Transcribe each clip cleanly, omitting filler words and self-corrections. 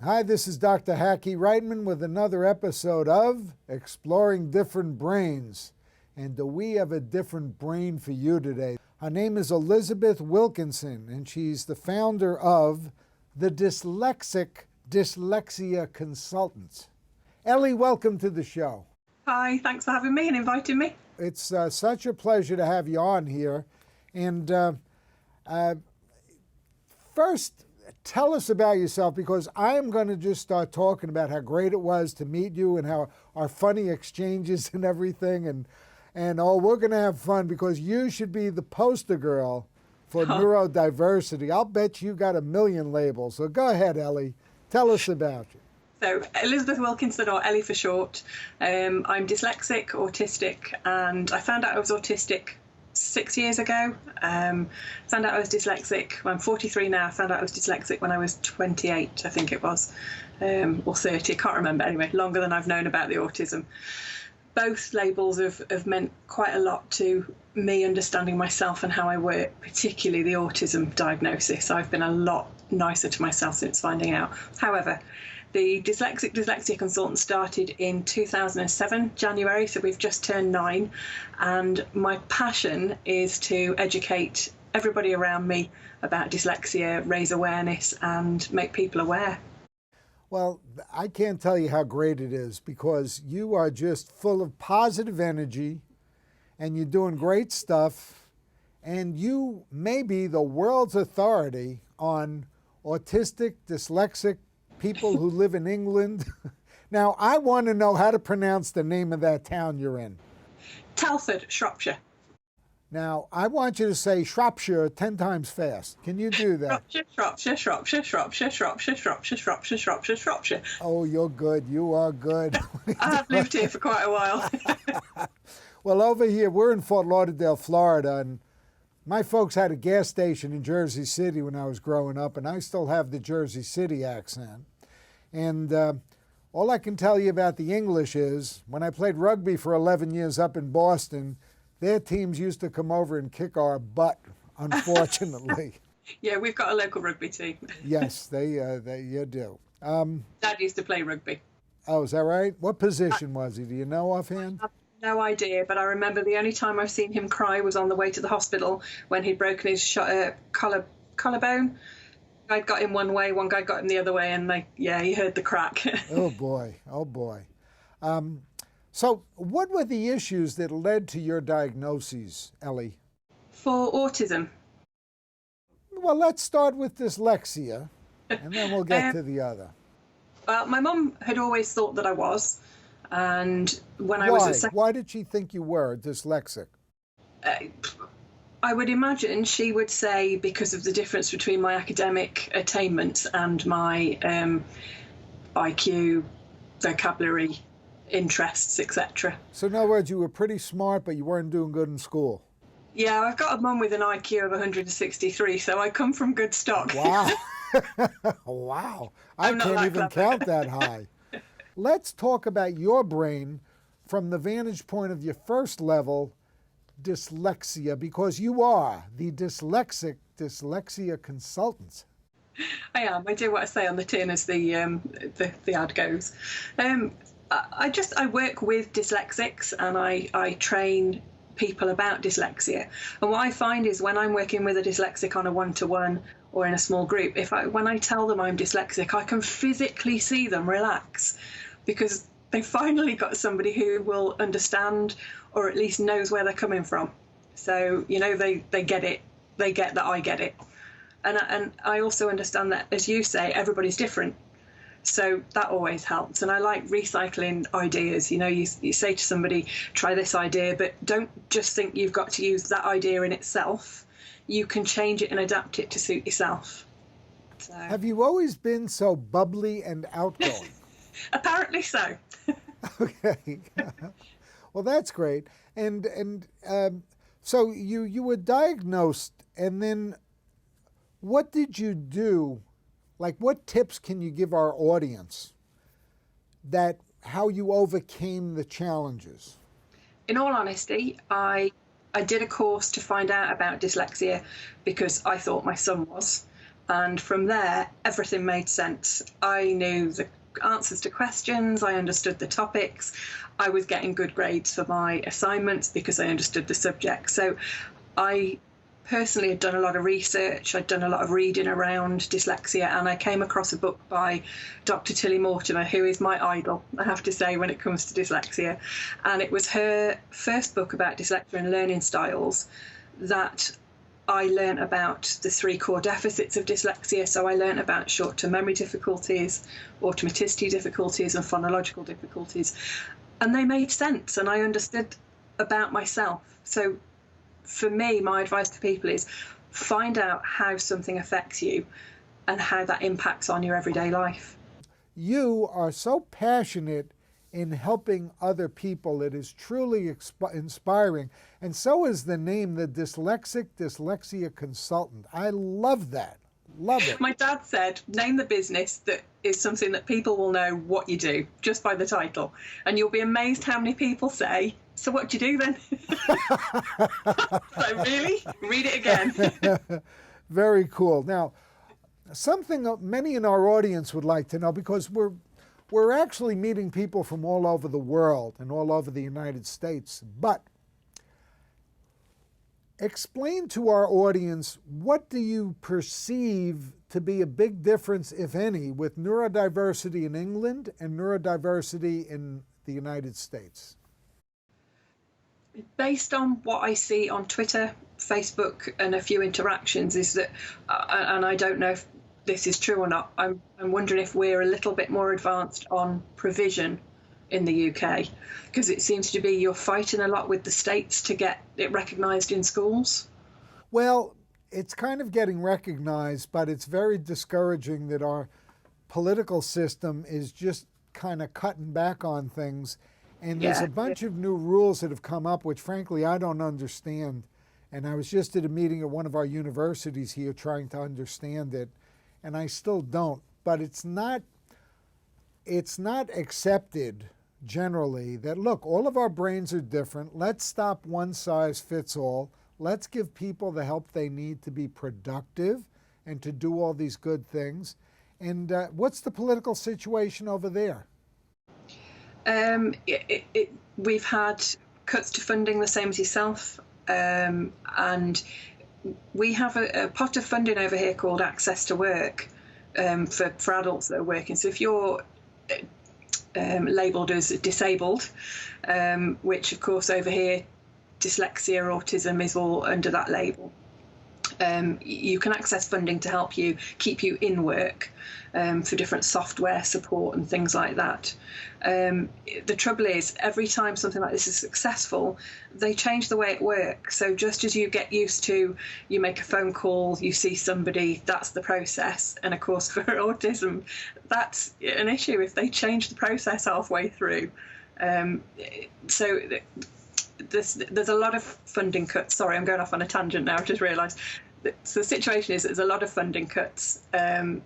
Hi, this is Dr. Hackie Reitman with another episode of Exploring Different Brains. And do we have a different brain for you today? Her name is Elizabeth Wilkinson, and she's the founder of the Dyslexic Dyslexia Consultant. Ellie, welcome to the show. Hi, thanks for having me and inviting me. It's such a pleasure to have you on here. And first, tell us about yourself, because I am going to just start talking about how great it was to meet you and how our funny exchanges and everything. And we're going to have fun because you should be the poster girl for neurodiversity. I'll bet you got a million labels. So go ahead, Ellie. Tell us about you. So Elizabeth Wilkinson, or Ellie for short. I'm dyslexic, autistic, and I found out I was autistic 6 years ago. Found out I was dyslexic. Well, I'm 43 now. I found out I was dyslexic when I was 28, I think it was, or 30. I can't remember. Anyway, longer than I've known about the autism. Both labels have meant quite a lot to me understanding myself and how I work, particularly the autism diagnosis. I've been a lot nicer to myself since finding out. However, the Dyslexic Dyslexia Consultant started in 2007, January, so we've just turned 9. And my passion is to educate everybody around me about dyslexia, raise awareness, and make people aware. Well, I can't tell you how great it is, because you are just full of positive energy and you're doing great stuff. And you may be the world's authority on autistic, dyslexic people who live in England. Now, I want to know how to pronounce the name of that town you're in. Telford, Shropshire. Now, I want you to say Shropshire 10 times fast. Can you do that? Shropshire, Shropshire, Shropshire, Shropshire, Shropshire, Shropshire, Shropshire, Shropshire. Oh, you're good. You are good. I have lived here for quite a while. Well, over here, we're in Fort Lauderdale, Florida, and my folks had a gas station in Jersey City when I was growing up, and I still have the Jersey City accent. And all I can tell you about the English is, when I played rugby for 11 years up in Boston, their teams used to come over and kick our butt, unfortunately. Yeah, we've got a local rugby team. Yes, you do. Dad used to play rugby. Oh, is that right? What position was he? Do you know offhand? No idea, but I remember the only time I've seen him cry was on the way to the hospital when he'd broken his collarbone. I'd got him one way, one guy got him the other way, and he heard the crack. Oh boy, oh boy. So what were the issues that led to your diagnoses, Ellie? For autism. Well, let's start with dyslexia, and then we'll get to the other. Well, my mum had always thought that I was. And when I was Why did she think you were dyslexic? I would imagine she would say because of the difference between my academic attainments and my IQ, vocabulary, interests, etc. So in other words, you were pretty smart, but you weren't doing good in school. Yeah, I've got a mum with an IQ of 163, so I come from good stock. Wow. Wow. I can't even count that high. Let's talk about your brain from the vantage point of your first level, dyslexia, because you are the Dyslexic Dyslexia Consultant. I am. I do what I say on the tin, as the ad goes. I work with dyslexics, and I train people about dyslexia. And what I find is when I'm working with a dyslexic on a one-to-one or in a small group, when I tell them I'm dyslexic, I can physically see them relax, because they finally got somebody who will understand, or at least knows where they're coming from. So, they get it. They get that I get it. And I also understand that, as you say, everybody's different. So that always helps. And I like recycling ideas. You say to somebody, try this idea, but don't just think you've got to use that idea in itself. You can change it and adapt it to suit yourself. So. Have you always been so bubbly and outgoing? Apparently so. Okay. Well, that's great. And so you were diagnosed, and then what did you do? Like, what tips can you give our audience that how you overcame the challenges? In all honesty, I did a course to find out about dyslexia because I thought my son was. And from there, everything made sense. I knew the answers to questions, I understood the topics, I was getting good grades for my assignments because I understood the subject. So I personally had done a lot of research, I'd done a lot of reading around dyslexia, and I came across a book by Dr. Tilly Mortimer, who is my idol, I have to say, when it comes to dyslexia. And it was her first book about dyslexia and learning styles that I learned about the 3 core deficits of dyslexia. So I learned about short-term memory difficulties, automaticity difficulties, and phonological difficulties. And they made sense, and I understood about myself. So for me, my advice to people is find out how something affects you and how that impacts on your everyday life. You are so passionate in helping other people. It is truly inspiring. And so is the name, the Dyslexic Dyslexia Consultant. I love that. Love it. My dad said, name the business that is something that people will know what you do just by the title. And you'll be amazed how many people say, so what do you do then? So really? Read it again. Very cool. Now, something many in our audience would like to know, because we're actually meeting people from all over the world and all over the United States, but explain to our audience, what do you perceive to be a big difference, if any, with neurodiversity in England and neurodiversity in the United States? Based on what I see on Twitter, Facebook, and a few interactions, is that, and I don't know if this is true or not, I'm wondering if we're a little bit more advanced on provision in the UK, because it seems to be you're fighting a lot with the states to get it recognised in schools. Well, it's kind of getting recognized, but it's very discouraging that our political system is just kind of cutting back on things. And there's a bunch of new rules that have come up, which frankly I don't understand. And I was just at a meeting at one of our universities here trying to understand it, and I still don't. But it's not accepted generally that, look, all of our brains are different. Let's stop one size fits all. Let's give people the help they need to be productive and to do all these good things. And what's the political situation over there? We've had cuts to funding, the same as yourself, and we have a pot of funding over here called Access to Work for adults that are working. So if you're labelled as disabled, which of course over here dyslexia, autism is all under that label, you can access funding to help you keep you in work for different software support and things like that. The trouble is, every time something like this is successful, they change the way it works. So just as you get used to, you make a phone call, you see somebody, that's the process. And of course for autism, that's an issue if they change the process halfway through. So there's a lot of funding cuts. Sorry, I'm going off on a tangent now, I've just realised. So the situation is there's a lot of funding cuts, and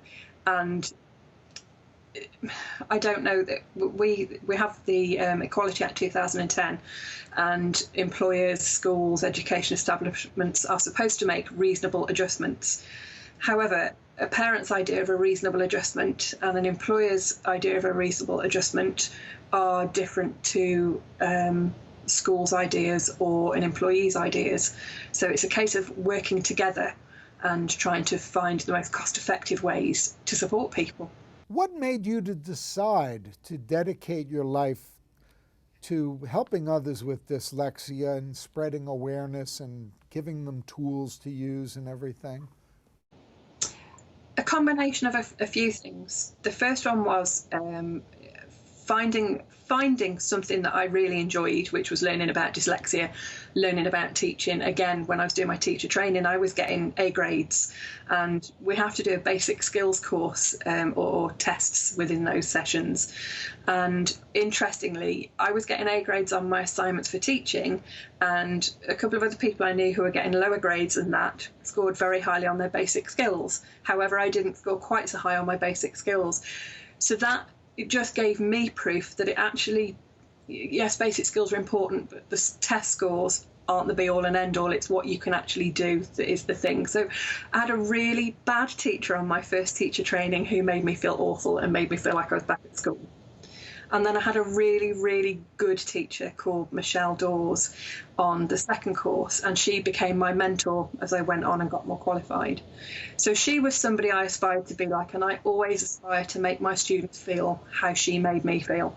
I don't know that we have the Equality Act 2010, and employers, schools, education establishments are supposed to make reasonable adjustments. However, a parent's idea of a reasonable adjustment and an employer's idea of a reasonable adjustment are different to school's ideas or an employee's ideas. So it's a case of working together and trying to find the most cost-effective ways to support people. What made you to decide to dedicate your life to helping others with dyslexia and spreading awareness and giving them tools to use and everything? A combination of a few things. The first one was finding something that I really enjoyed, which was learning about dyslexia, learning about teaching. Again, when I was doing my teacher training, I was getting A grades, and we have to do a basic skills course or tests within those sessions. And interestingly, I was getting A grades on my assignments for teaching, and a couple of other people I knew who were getting lower grades than that scored very highly on their basic skills. However, I didn't score quite so high on my basic skills. So that it just gave me proof that it actually, yes, basic skills are important, but the test scores aren't the be all and end all. It's what you can actually do that is the thing. So I had a really bad teacher on my first teacher training who made me feel awful and made me feel like I was back at school. And then I had a really, really good teacher called Michelle Dawes on the second course, and she became my mentor as I went on and got more qualified. So she was somebody I aspired to be like, and I always aspire to make my students feel how she made me feel.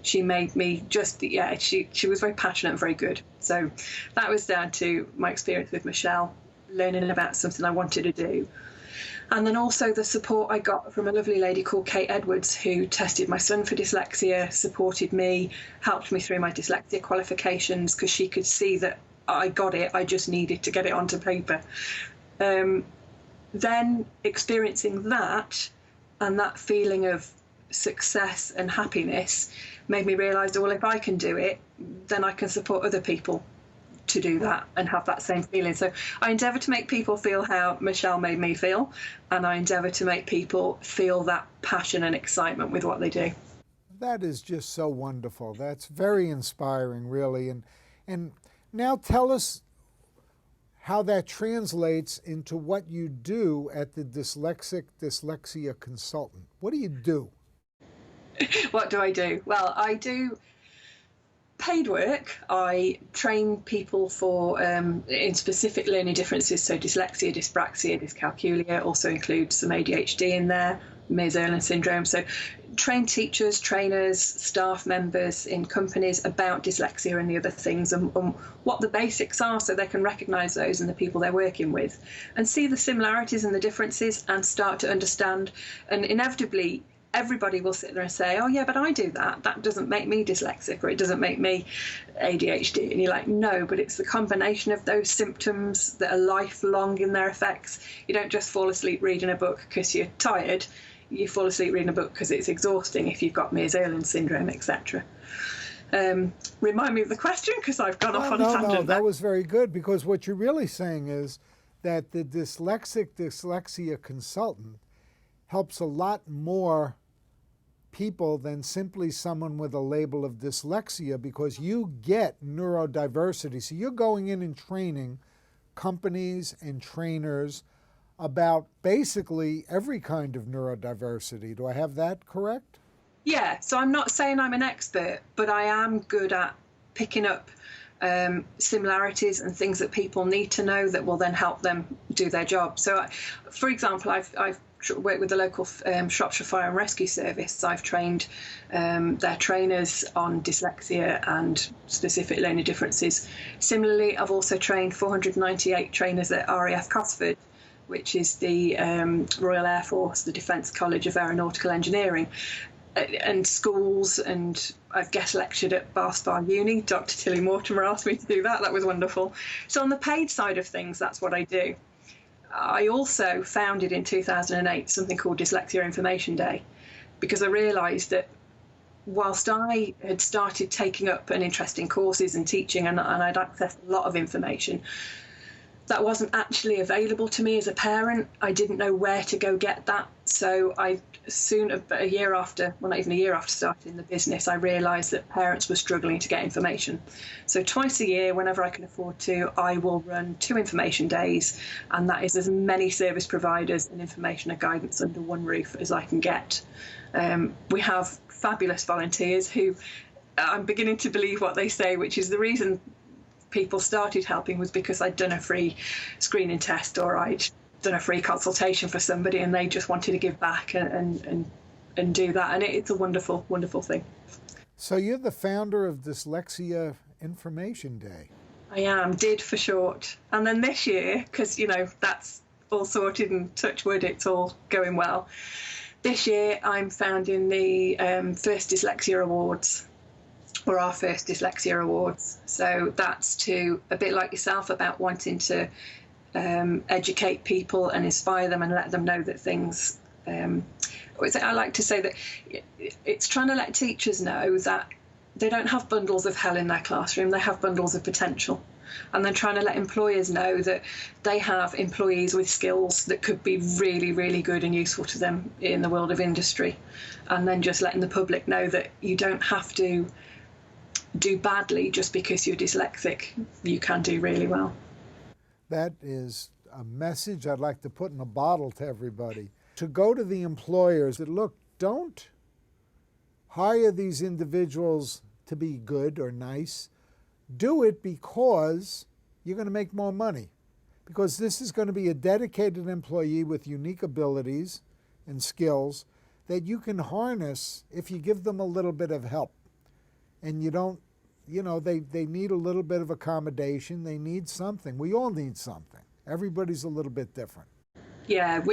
She made me just, yeah, she was very passionate and very good. So that was down to my experience with Michelle, learning about something I wanted to do. And then also the support I got from a lovely lady called Kate Edwards, who tested my son for dyslexia, supported me, helped me through my dyslexia qualifications, because she could see that I got it, I just needed to get it onto paper. Then experiencing that and that feeling of success and happiness made me realise, well, if I can do it, then I can support other people to do that and have that same feeling. So I endeavour to make people feel how Michelle made me feel, and I endeavour to make people feel that passion and excitement with what they do. That is just so wonderful. That's very inspiring, really. And now tell us how that translates into what you do at the Dyslexic Dyslexia Consultant. What do you do? What do I do? Well, I do paid work. I train people for in specific learning differences, so dyslexia, dyspraxia, dyscalculia, also includes some ADHD in there, Mears-Erland syndrome. So train teachers, trainers, staff members in companies about dyslexia and the other things, and what the basics are, so they can recognise those in the people they're working with and see the similarities and the differences and start to understand. And inevitably everybody will sit there and say, oh yeah, but I do that. That doesn't make me dyslexic, or it doesn't make me ADHD. And you're like, no, but it's the combination of those symptoms that are lifelong in their effects. You don't just fall asleep reading a book because you're tired. You fall asleep reading a book because it's exhausting if you've got Mears-Erland syndrome, etc. Remind me of the question, because I've gone off on a tangent. No, that was very good, because what you're really saying is that the Dyslexic Dyslexia Consultant helps a lot more people than simply someone with a label of dyslexia, because you get neurodiversity. So you're going in and training companies and trainers about basically every kind of neurodiversity. Do I have that correct? Yeah, so I'm not saying I'm an expert, but I am good at picking up similarities and things that people need to know that will then help them do their job. So, for example, I've worked with the local Shropshire Fire and Rescue Service. I've trained their trainers on dyslexia and specific learning differences. Similarly, I've also trained 498 trainers at RAF Cosford, which is the Royal Air Force, the Defence College of Aeronautical Engineering, and schools, and I've guest lectured at Bath Spa Uni. Dr. Tilly Mortimer asked me to do that. That was wonderful. So on the paid side of things, that's what I do. I also founded in 2008 something called Dyslexia Information Day, because I realised that whilst I had started taking up an interest in courses and teaching, and I'd accessed a lot of information, that wasn't actually available to me as a parent. I didn't know where to go get that. So I soon, about a year after, well, not even a year after starting the business, I realised that parents were struggling to get information. So twice a year, whenever I can afford to, I will run 2 information days, and that is as many service providers and information and guidance under one roof as I can get. We have fabulous volunteers who I'm beginning to believe what they say, which is the reason people started helping was because I'd done a free screening test, or I'd done a free consultation for somebody, and they just wanted to give back and do that. And it's a wonderful, wonderful thing. So you're the founder of Dyslexia Information Day. I am, DID for short. And then this year, because, you know, that's all sorted and touch wood, it's all going well. This year I'm founding the first Dyslexia Awards, or our first Dyslexia Awards. So that's to, a bit like yourself, about wanting to educate people and inspire them and let them know that things, I like to say that it's trying to let teachers know that they don't have bundles of hell in their classroom, they have bundles of potential. And then trying to let employers know that they have employees with skills that could be really, really good and useful to them in the world of industry. And then just letting the public know that you don't have to do badly just because you're dyslexic. You can do really well. That is a message I'd like to put in a bottle to everybody. To go to the employers that, look, don't hire these individuals to be good or nice. Do it because you're going to make more money. Because this is going to be a dedicated employee with unique abilities and skills that you can harness if you give them a little bit of help. And you don't, they need a little bit of accommodation. They need something. We all need something. Everybody's a little bit different. Yeah,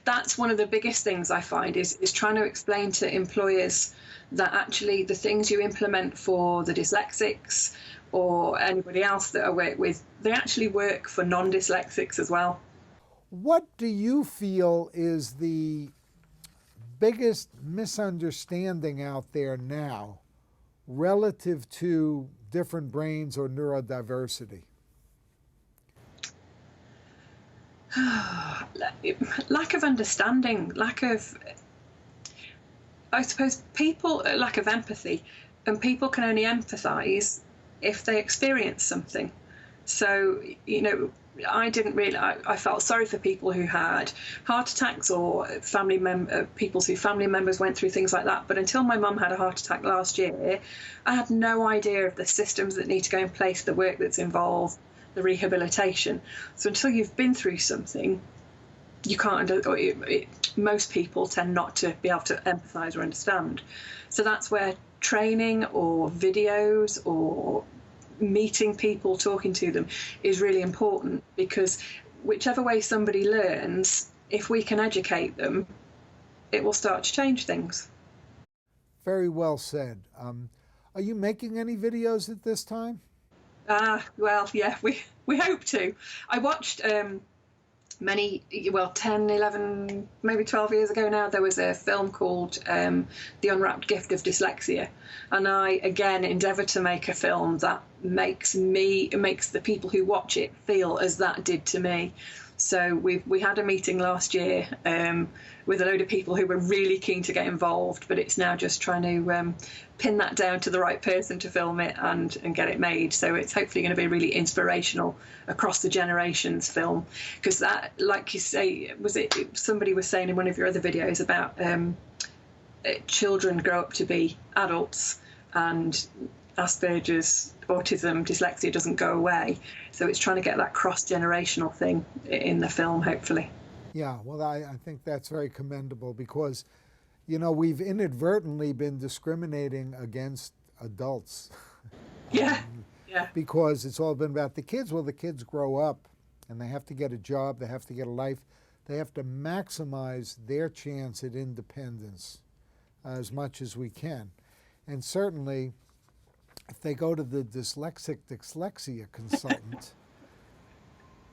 that's one of the biggest things I find is trying to explain to employers that actually the things you implement for the dyslexics or anybody else that I work with, they actually work for non-dyslexics as well. What do you feel is the biggest misunderstanding out there now relative to different brains or neurodiversity? Lack of understanding, I suppose lack of empathy, and people can only empathise if they experience something. So, I felt sorry for people who had heart attacks or people whose family members went through things like that. But until my mum had a heart attack last year, I had no idea of the systems that need to go in place, the work that's involved, the rehabilitation. So until you've been through something, you can't, most people tend not to be able to empathise or understand. So that's where training or videos or meeting people, talking to them is really important, because whichever way somebody learns, if we can educate them, it will start to change things. Very well said. Are you making any videos at this time? Well, yeah, we hope to. I watched 10, 11, maybe 12 years ago now, there was a film called The Unwrapped Gift of Dyslexia. And I, again, endeavour to make a film that makes the people who watch it feel as that did to me. So we had a meeting last year with a load of people who were really keen to get involved, but it's now just trying to pin that down to the right person to film it and get it made. So it's hopefully going to be a really inspirational across the generations film, because that, like you say, somebody was saying in one of your other videos about children grow up to be adults and Asperger's, autism, dyslexia doesn't go away. So it's trying to get that cross-generational thing in the film, hopefully. Yeah, well, I think that's very commendable, because, we've inadvertently been discriminating against adults. Yeah. Because it's all been about the kids. Well, the kids grow up and they have to get a job, they have to get a life, they have to maximize their chance at independence as much as we can. And certainly, if they go to the Dyslexic Dyslexia Consultant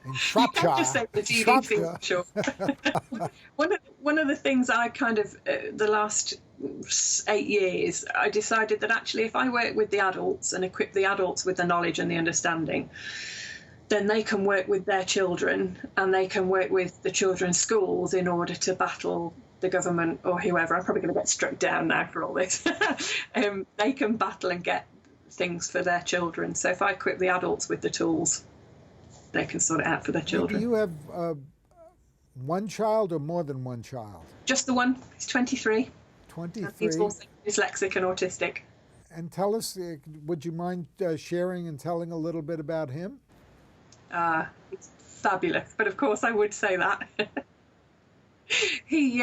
in Shropshire, sure. One of the things I kind of, the last 8 years, I decided that actually if I work with the adults and equip the adults with the knowledge and the understanding, then they can work with their children and they can work with the children's schools in order to battle the government or whoever. I'm probably going to get struck down now for all this. They can battle and get things for their children. So if I equip the adults with the tools, they can sort it out for their children. Do you have one child or more than one child? Just the one. He's 23. 23. He's also dyslexic and autistic. And tell us, would you mind sharing and telling a little bit about him? He's fabulous, but of course I would say that. He,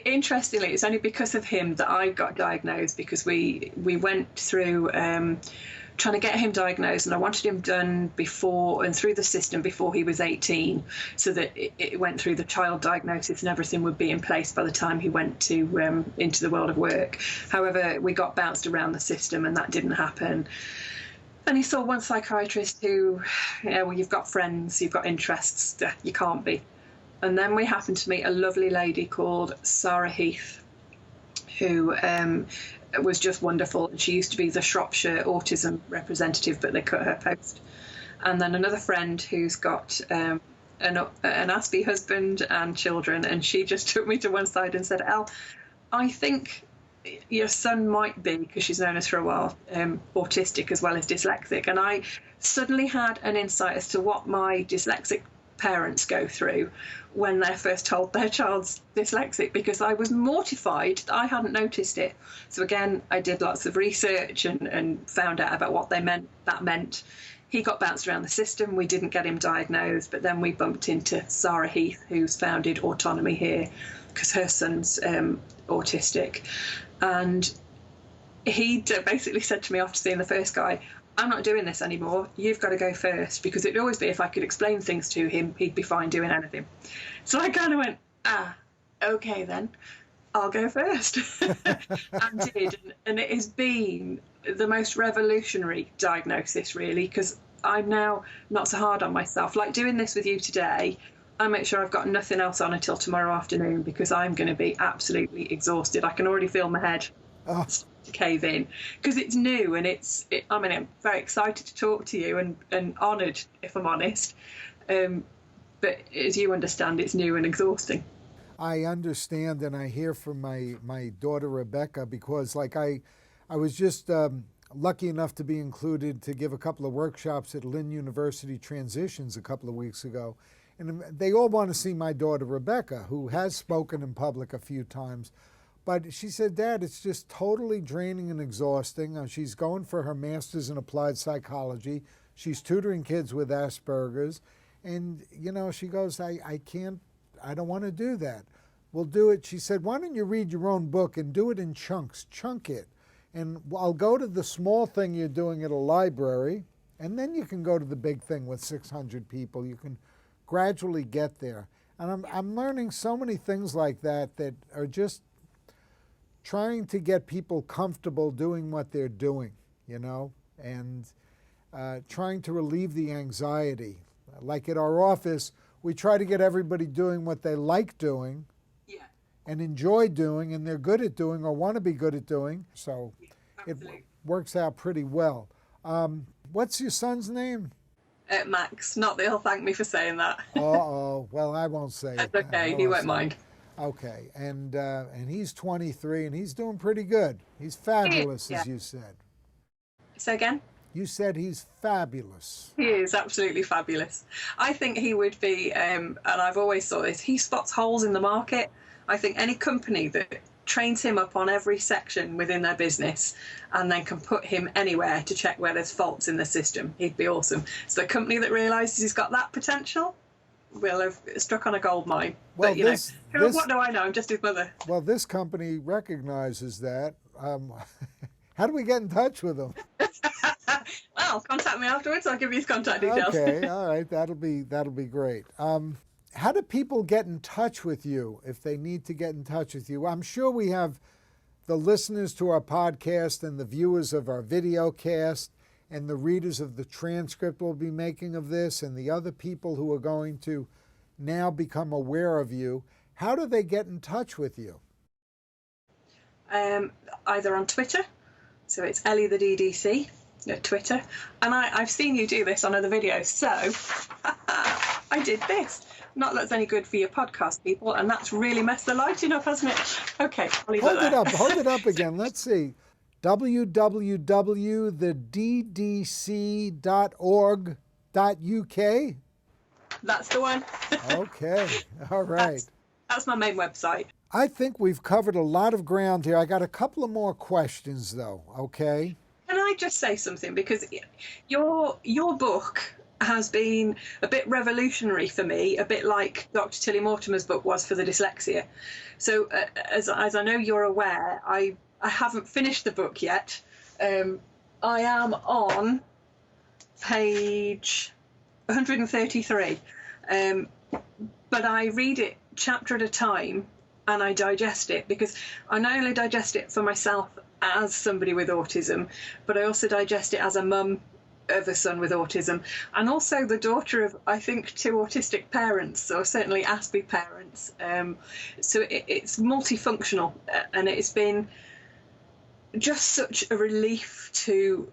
interestingly, it's only because of him that I got diagnosed, because we went through trying to get him diagnosed, and I wanted him done before and through the system before he was 18, so that it went through the child diagnosis and everything would be in place by the time he went to into the world of work. However, we got bounced around the system and that didn't happen. And he saw one psychiatrist who, well, you've got friends, you've got interests, you can't be. And then we happened to meet a lovely lady called Sarah Heath, who was just wonderful. She used to be the Shropshire autism representative, but they cut her post. And then another friend who's got an Aspie husband and children, and she just took me to one side and said, "Elle, I think your son might be, because she's known us for a while, autistic as well as dyslexic. And I suddenly had an insight as to what my dyslexic parents go through when they're first told their child's dyslexic, because I was mortified that I hadn't noticed it. So again, I did lots of research and found out about what that meant. He got bounced around the system. We didn't get him diagnosed, but then we bumped into Sarah Heath, who's founded Autonomy here, because her son's autistic. And he basically said to me after seeing the first guy, I'm not doing this anymore. You've got to go first, because it'd always be if I could explain things to him, he'd be fine doing anything. So I kind of went, okay then, I'll go first. And did. And it has been the most revolutionary diagnosis, really, because I'm now not so hard on myself. Like doing this with you today, I make sure I've got nothing else on until tomorrow afternoon, because I'm going to be absolutely exhausted. I can already feel my head to cave in, because it's new, and I'm very excited to talk to you and honoured, if I'm honest. But as you understand, it's new and exhausting. I understand, and I hear from my daughter Rebecca, because like I was just lucky enough to be included to give a couple of workshops at Lynn University Transitions a couple of weeks ago. And they all want to see my daughter Rebecca, who has spoken in public a few times. But she said, Dad, it's just totally draining and exhausting. She's going for her master's in applied psychology. She's tutoring kids with Asperger's. And, she goes, I don't want to do that. We'll do it. She said, why don't you read your own book and do it in chunks, chunk it. And I'll go to the small thing you're doing at a library, and then you can go to the big thing with 600 people. You can gradually get there. And I'm learning so many things like that are just trying to get people comfortable doing what they're doing, and trying to relieve the anxiety. Like at our office, we try to get everybody doing what they like doing and enjoy doing, and they're good at doing or want to be good at doing. So it works out pretty well. What's your son's name? Max. Not that he'll thank me for saying that. Uh-oh. Well, I won't say it. That's okay. He won't mind. Okay. And he's 23, and he's doing pretty good. He's fabulous, as you said. Say again? You said he's fabulous. He is absolutely fabulous. I think he would be, and I've always thought this, he spots holes in the market. I think any company that trains him up on every section within their business and then can put him anywhere to check where there's faults in the system, he'd be awesome. So the company that realises he's got that potential will have struck on a gold mine. Well, but, what do I know? I'm just his mother. Well, this company recognizes that. How do we get in touch with him? Well, contact me afterwards. I'll give you his contact details. Okay, all right. That'll be great. How do people get in touch with you if they need to get in touch with you? I'm sure we have the listeners to our podcast and the viewers of our video cast and the readers of the transcript we'll be making of this and the other people who are going to now become aware of you. How do they get in touch with you? Either on Twitter. So it's Ellie the DDC at Twitter. And I've seen you do this on other videos. So I did this. Not that it's any good for your podcast people, and that's really messed the lighting up, hasn't it? Okay, I'll leave it there. Hold it up again. Let's see. www.theddc.org.uk. That's the one. Okay, all right. That's my main website. I think we've covered a lot of ground here. I got a couple of more questions, though, okay? Can I just say something? Because your book has been a bit revolutionary for me, a bit like Dr. Tilly Mortimer's book was for the dyslexia. So as I know you're aware, I haven't finished the book yet. I am on page 133, but I read it chapter at a time and I digest it, because I not only digest it for myself as somebody with autism, but I also digest it as a mum of a son with autism, and also the daughter of, I think, 2 autistic parents, or certainly Aspie parents. So it's multifunctional, and it's been just such a relief to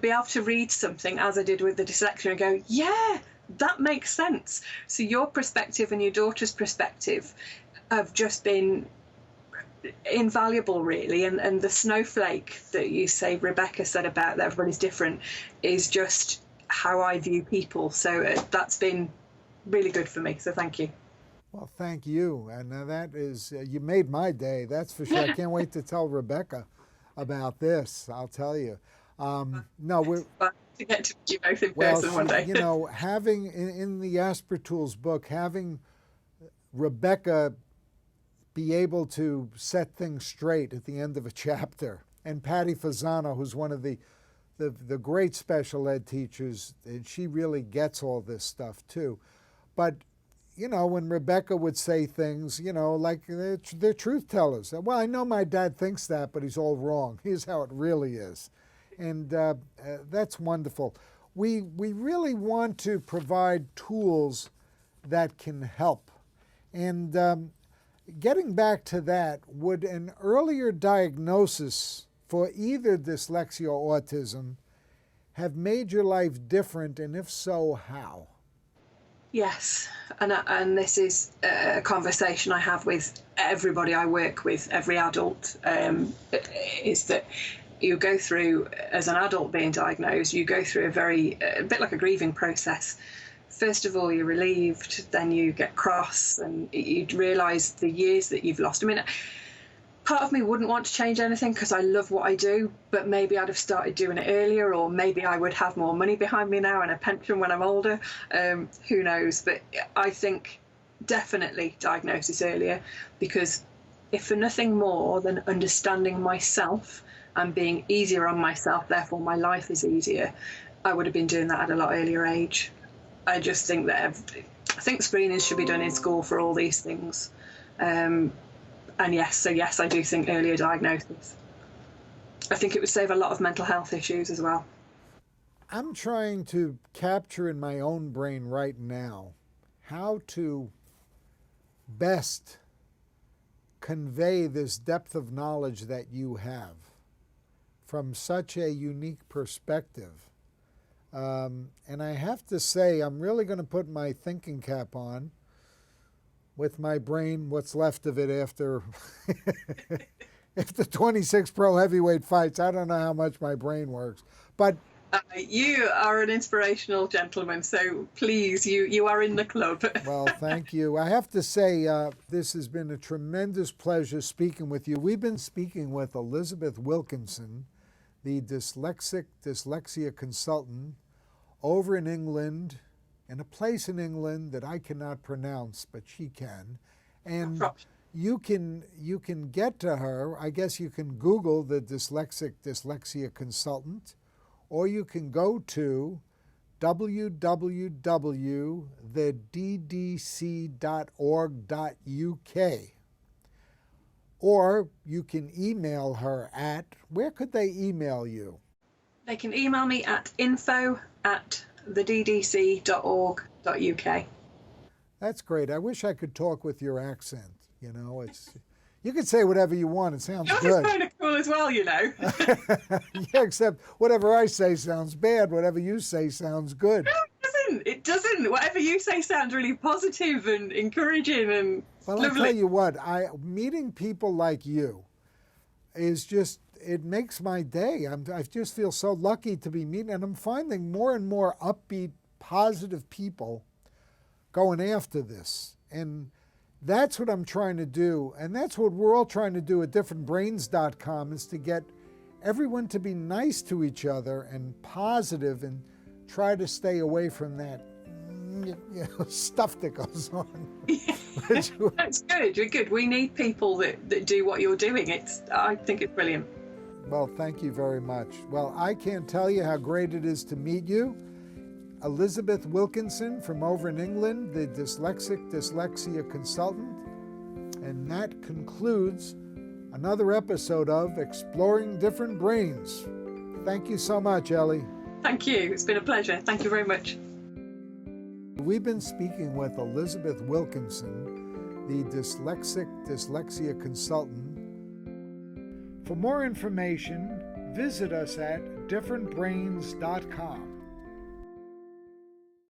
be able to read something as I did with the dyslexia and go, yeah, that makes sense. So your perspective and your daughter's perspective have just been invaluable, really. And the snowflake that you say Rebecca said about that everybody's different is just how I view people. So that's been really good for me. So thank you. Well, thank you. And that is, you made my day, that's for sure. I can't wait to tell Rebecca about this, I'll tell you. No, we're... to get to you both in person one day. You know, having, in the Aspertools book, having Rebecca be able to set things straight at the end of a chapter, and Patty Fasano, who's one of the great special ed teachers, and she really gets all this stuff too. But you know, when Rebecca would say things, you know, like they're truth tellers. Well, I know my dad thinks that, but he's all wrong. Here's how it really is. And that's wonderful. We really want to provide tools that can help. And getting back to that, would an earlier diagnosis for either dyslexia or autism have made your life different, and if so, how? Yes, and this is a conversation I have with everybody I work with, every adult, is that you go through, as an adult being diagnosed, you go through a bit like a grieving process. First of all, you're relieved, then you get cross, and you realise the years that you've lost. I mean, part of me wouldn't want to change anything because I love what I do, but maybe I'd have started doing it earlier, or maybe I would have more money behind me now and a pension when I'm older. Who knows? But I think definitely diagnosis earlier, because if for nothing more than understanding myself and being easier on myself, therefore my life is easier, I would have been doing that at a lot earlier age. I just think that I think screening should be done in school for all these things. And yes, I do think earlier diagnosis. I think it would save a lot of mental health issues as well. I'm trying to capture in my own brain right now how to best convey this depth of knowledge that you have from such a unique perspective. And I have to say, I'm really going to put my thinking cap on with my brain, what's left of it after after 26 pro heavyweight fights. I don't know how much my brain works, but you are an inspirational gentleman, so please, you are in the club. Well, thank you. I have to say, this has been a tremendous pleasure speaking with you. We've been speaking with Elizabeth Wilkinson, the Dyslexic Dyslexia Consultant over in England, in a place in England that I cannot pronounce, but she can. And you can get to her. I guess you can Google the Dyslexic Dyslexia Consultant, or you can go to www.theddc.org.uk. Or you can email her at, where could they email you? They can email me at info@theddc.org.uk. That's great. I wish I could talk with your accent. You know, you can say whatever you want. It sounds good. Yours is kind of cool as well, you know. Yeah, except whatever I say sounds bad. Whatever you say sounds good. No, it doesn't. Whatever you say sounds really positive and encouraging and lovely. I'll tell you what, meeting people like you is just, it makes my day. I just feel so lucky to be meeting, and I'm finding more and more upbeat, positive people going after this. And that's what I'm trying to do, and that's what we're all trying to do at differentbrains.com, is to get everyone to be nice to each other and positive, and try to stay away from that stuff that goes on. That's good. You're good. We need people that do what you're doing. I think it's brilliant. Well, thank you very much. Well, I can't tell you how great it is to meet you. Elizabeth Wilkinson from over in England, the Dyslexic Dyslexia Consultant. And that concludes another episode of Exploring Different Brains. Thank you so much, Ellie. Thank you. It's been a pleasure. Thank you very much. We've been speaking with Elizabeth Wilkinson, the Dyslexic Dyslexia Consultant. For more information, visit us at differentbrains.com.